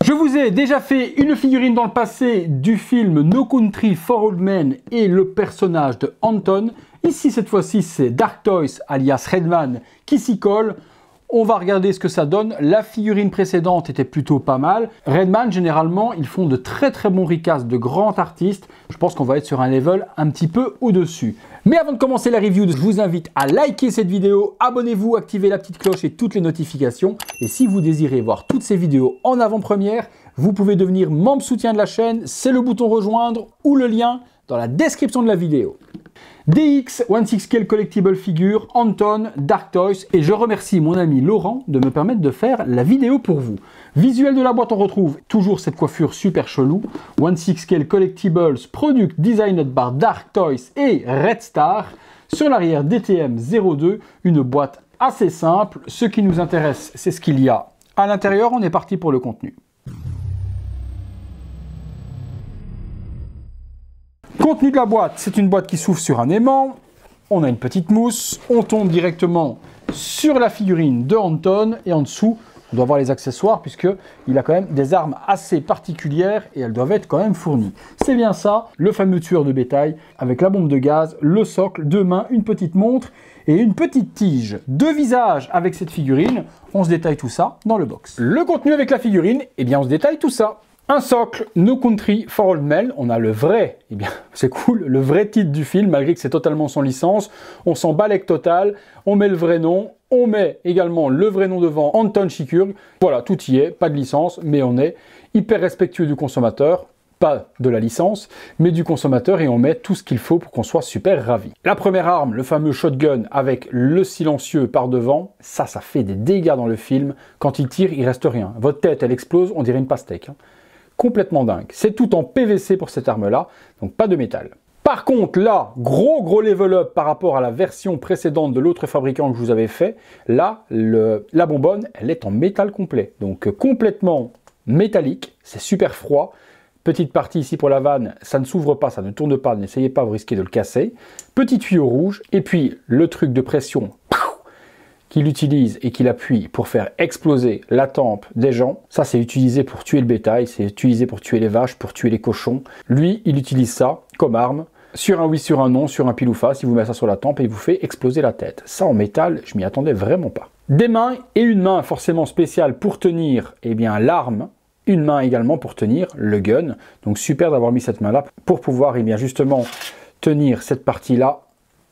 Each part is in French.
Je vous ai déjà fait une figurine dans le passé du film No Country for Old Men et le personnage de Anton. Ici, cette fois-ci, c'est Dark Toys, alias Redman, qui s'y colle. On va regarder ce que ça donne. La figurine précédente était plutôt pas mal. Redman, généralement, ils font de très bons recastes de grands artistes. Je pense qu'on va être sur un level un petit peu au-dessus. Mais avant de commencer la review, je vous invite à liker cette vidéo, abonnez-vous, activez la petite cloche et toutes les notifications. Et si vous désirez voir toutes ces vidéos en avant-première, vous pouvez devenir membre soutien de la chaîne. C'est le bouton rejoindre ou le lien dans la description de la vidéo. DX 16Scale Collectible Figure, Anton, Dark Toys, et je remercie mon ami Laurent de me permettre de faire la vidéo pour vous. Visuel de la boîte, on retrouve toujours cette coiffure super chelou. 16Scale Collectibles, Product Designed by Dark Toys et Red Star. Sur l'arrière DTM 02, une boîte assez simple. Ce qui nous intéresse, c'est ce qu'il y a à l'intérieur. On est parti pour le contenu. Contenu de la boîte, c'est une boîte qui s'ouvre sur un aimant, on a une petite mousse, on tombe directement sur la figurine de Anton et en dessous, on doit voir les accessoires puisqu'il a quand même des armes assez particulières et elles doivent être quand même fournies. C'est bien ça, le fameux tueur de bétail avec la bombe de gaz, le socle, deux mains, une petite montre et une petite tige. Deux visages avec cette figurine, on se détaille tout ça dans le box. Le contenu avec la figurine, eh bien on se détaille tout ça. Un socle, No Country for Old Men, on a le vrai, eh bien c'est cool, le vrai titre du film, malgré que c'est totalement sans licence, on s'en balèque total, on met le vrai nom, on met également le vrai nom devant, Anton Chikung, voilà, tout y est, pas de licence, mais on est hyper respectueux du consommateur, pas de la licence, mais du consommateur, et on met tout ce qu'il faut pour qu'on soit super ravi. La première arme, le fameux shotgun avec le silencieux par devant, ça fait des dégâts dans le film, quand il tire, il reste rien. Votre tête, elle explose, on dirait une pastèque. Complètement dingue. C'est tout en PVC pour cette arme-là, donc pas de métal. Par contre, là, gros level up par rapport à la version précédente de l'autre fabricant que je vous avais fait. Là, la bonbonne, elle est en métal complet. Donc complètement métallique, c'est super froid. Petite partie ici pour la vanne, ça ne s'ouvre pas, ça ne tourne pas, n'essayez pas, vous risquez de le casser. Petit tuyau rouge, et puis le truc de pression qu'il utilise et qu'il appuie pour faire exploser la tempe des gens. Ça, c'est utilisé pour tuer le bétail, c'est utilisé pour tuer les vaches, pour tuer les cochons. Lui, il utilise ça comme arme. Sur un oui, sur un non, sur un pile ou face, il vous met ça sur la tempe et il vous fait exploser la tête. Ça, en métal, je m'y attendais vraiment pas. Des mains et une main forcément spéciale pour tenir eh bien l'arme. Une main également pour tenir le gun. Donc super d'avoir mis cette main-là pour pouvoir eh bien justement tenir cette partie-là.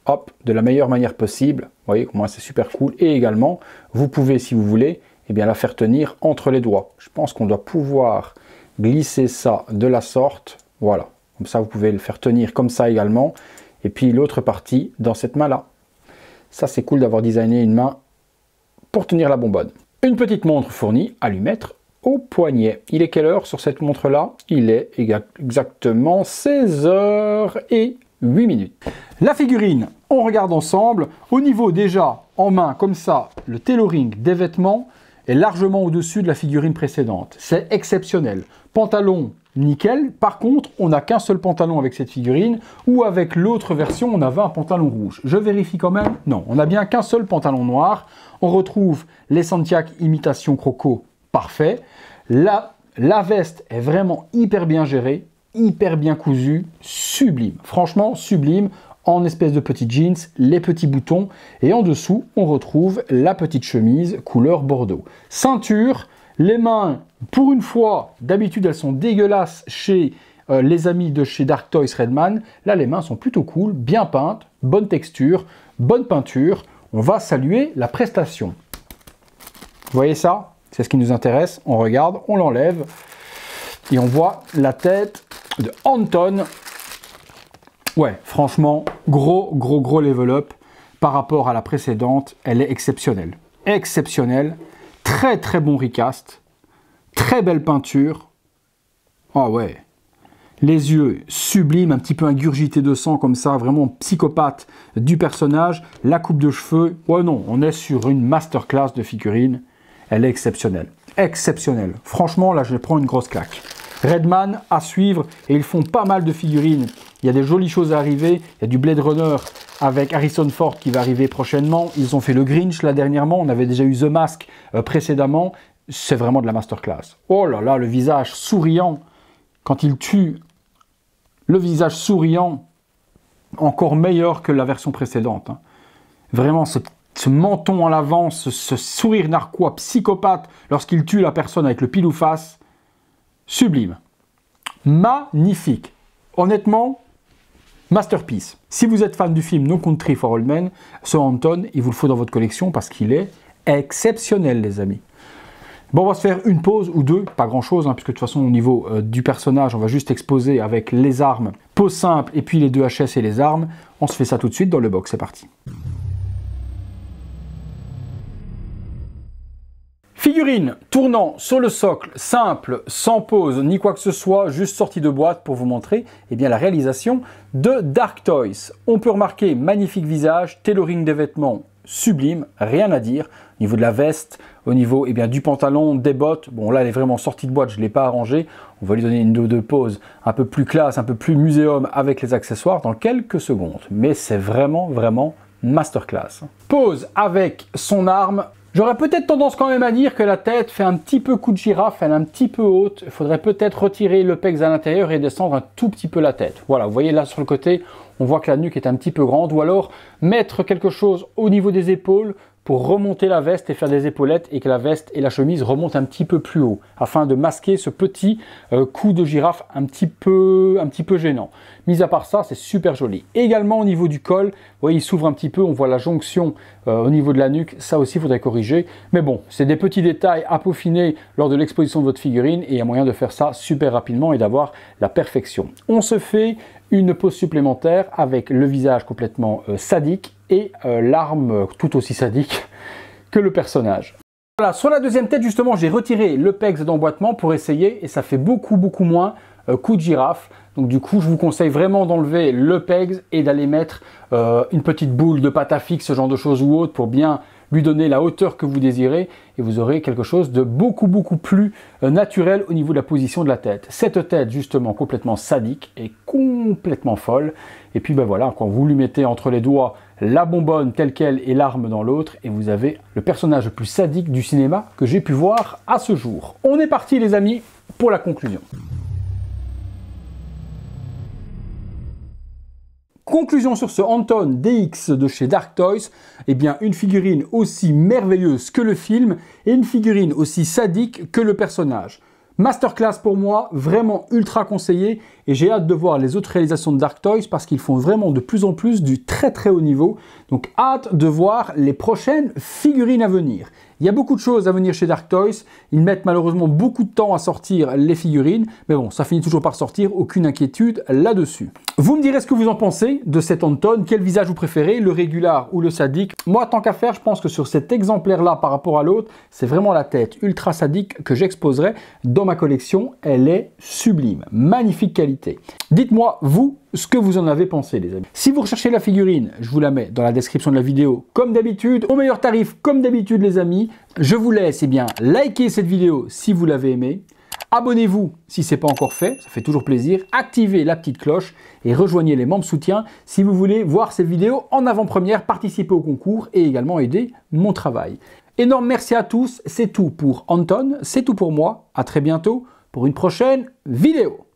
Hop, de la meilleure manière possible. Vous voyez comment c'est super cool. Et également, vous pouvez, si vous voulez, eh bien, la faire tenir entre les doigts. Je pense qu'on doit pouvoir glisser ça de la sorte. Voilà. Comme ça, vous pouvez le faire tenir comme ça également. Et puis l'autre partie dans cette main-là. Ça, c'est cool d'avoir designé une main pour tenir la bonbonne. Une petite montre fournie à lui mettre au poignet. Il est quelle heure sur cette montre-là? Il est exactement 16h08 minutes. La figurine, on regarde ensemble. Au niveau déjà, en main, comme ça, le tailoring des vêtements est largement au-dessus de la figurine précédente. C'est exceptionnel. Pantalon, nickel. Par contre, on n'a qu'un seul pantalon avec cette figurine, ou avec l'autre version, on avait un pantalon rouge. Je vérifie quand même. Non, on n'a bien qu'un seul pantalon noir. On retrouve les Santiago imitation croco, parfait. La veste est vraiment hyper bien gérée, hyper bien cousue, sublime. Franchement, sublime. En espèce de petits jeans, les petits boutons, et en dessous, on retrouve la petite chemise couleur bordeaux. Ceinture, les mains, pour une fois, d'habitude elles sont dégueulasses chez les amis de chez Dark Toys Redman. Là, les mains sont plutôt cool, bien peintes, bonne texture, bonne peinture. On va saluer la prestation. Vous voyez ça? C'est ce qui nous intéresse. On regarde, on l'enlève, et on voit la tête de Anton. Ouais, franchement, gros level up par rapport à la précédente. Elle est exceptionnelle. Exceptionnelle. Très bon recast. Très belle peinture. Ah ouais. Les yeux sublimes, un petit peu ingurgités de sang comme ça, vraiment psychopathe du personnage. La coupe de cheveux. Ouais non, on est sur une masterclass de figurine. Elle est exceptionnelle. Exceptionnelle. Franchement, là, je prends une grosse claque. Redman à suivre, et ils font pas mal de figurines. Il y a des jolies choses à arriver. Il y a du Blade Runner avec Harrison Ford qui va arriver prochainement. Ils ont fait le Grinch là dernièrement. On avait déjà eu The Mask précédemment. c'est vraiment de la masterclass. Oh là là, le visage souriant, quand il tue, le visage souriant, encore meilleur que la version précédente. Hein. Vraiment, ce menton en l'avant, ce sourire narquois, psychopathe, lorsqu'il tue la personne avec le pile ou face, sublime. Magnifique. Honnêtement, masterpiece. Si vous êtes fan du film No Country for Old Men, ce Anton, il vous le faut dans votre collection parce qu'il est exceptionnel, les amis. Bon, on va se faire une pause ou deux, pas grand chose, hein, puisque de toute façon au niveau du personnage, on va juste exposer avec les armes, pose simple, et puis les deux HS et les armes. On se fait ça tout de suite dans le box, c'est parti. Figurine tournant sur le socle, simple, sans pause ni quoi que ce soit, juste sortie de boîte pour vous montrer bien, la réalisation de Dark Toys. On peut remarquer magnifique visage, tailoring des vêtements sublime, rien à dire. Au niveau de la veste, au niveau bien, du pantalon, des bottes, bon là elle est vraiment sortie de boîte, je ne l'ai pas arrangée. On va lui donner une ou deux poses un peu plus classe, un peu plus muséum avec les accessoires dans quelques secondes. Mais c'est vraiment masterclass. Pose avec son arme. J'aurais peut-être tendance quand même à dire que la tête fait un petit peu coup de girafe, elle est un petit peu haute. Il faudrait peut-être retirer le pex à l'intérieur et descendre un tout petit peu la tête. Voilà, vous voyez là sur le côté, on voit que la nuque est un petit peu grande. Ou alors mettre quelque chose au niveau des épaules pour remonter la veste et faire des épaulettes et que la veste et la chemise remontent un petit peu plus haut afin de masquer ce petit coup de girafe un petit peu gênant. Mis à part ça, c'est super joli. Également au niveau du col, vous voyez, il s'ouvre un petit peu, on voit la jonction au niveau de la nuque, ça aussi il faudrait corriger. Mais bon, c'est des petits détails à peaufiner lors de l'exposition de votre figurine et il y a moyen de faire ça super rapidement et d'avoir la perfection. On se fait une pose supplémentaire avec le visage complètement sadique et l'arme tout aussi sadique que le personnage. Voilà, sur la deuxième tête justement, j'ai retiré le pex d'emboîtement pour essayer et ça fait beaucoup moins coup de girafe. Donc du coup, je vous conseille vraiment d'enlever le pegs et d'aller mettre une petite boule de pâte à fixe, ce genre de choses ou autre pour bien lui donner la hauteur que vous désirez et vous aurez quelque chose de beaucoup plus naturel au niveau de la position de la tête. Cette tête justement complètement sadique et complètement folle. Et puis ben voilà, quand vous lui mettez entre les doigts la bonbonne telle qu'elle et l'arme dans l'autre et vous avez le personnage le plus sadique du cinéma que j'ai pu voir à ce jour. On est parti les amis pour la conclusion. Conclusion sur ce Anton DX de chez Dark Toys, bien une figurine aussi merveilleuse que le film et une figurine aussi sadique que le personnage. Masterclass pour moi, vraiment ultra conseillé et j'ai hâte de voir les autres réalisations de Dark Toys parce qu'ils font vraiment de plus en plus du très haut niveau. Donc hâte de voir les prochaines figurines à venir. Il y a beaucoup de choses à venir chez Dark Toys, ils mettent malheureusement beaucoup de temps à sortir les figurines, mais bon, ça finit toujours par sortir, aucune inquiétude là-dessus. Vous me direz ce que vous en pensez de cet Anton, quel visage vous préférez, le régular ou le sadique. Moi, tant qu'à faire, je pense que sur cet exemplaire-là par rapport à l'autre, c'est vraiment la tête ultra sadique que j'exposerai dans ma collection. Elle est sublime, magnifique qualité. Dites-moi, vous, ce que vous en avez pensé, les amis. Si vous recherchez la figurine, je vous la mets dans la description de la vidéo, comme d'habitude, au meilleur tarif, comme d'habitude, les amis. Je vous laisse, liker cette vidéo si vous l'avez aimée. Abonnez-vous si ce n'est pas encore fait, ça fait toujours plaisir. Activez la petite cloche et rejoignez les membres soutiens si vous voulez voir ces vidéos en avant-première, participer au concours et également aider mon travail. Énorme merci à tous, c'est tout pour Anton, c'est tout pour moi. À très bientôt pour une prochaine vidéo.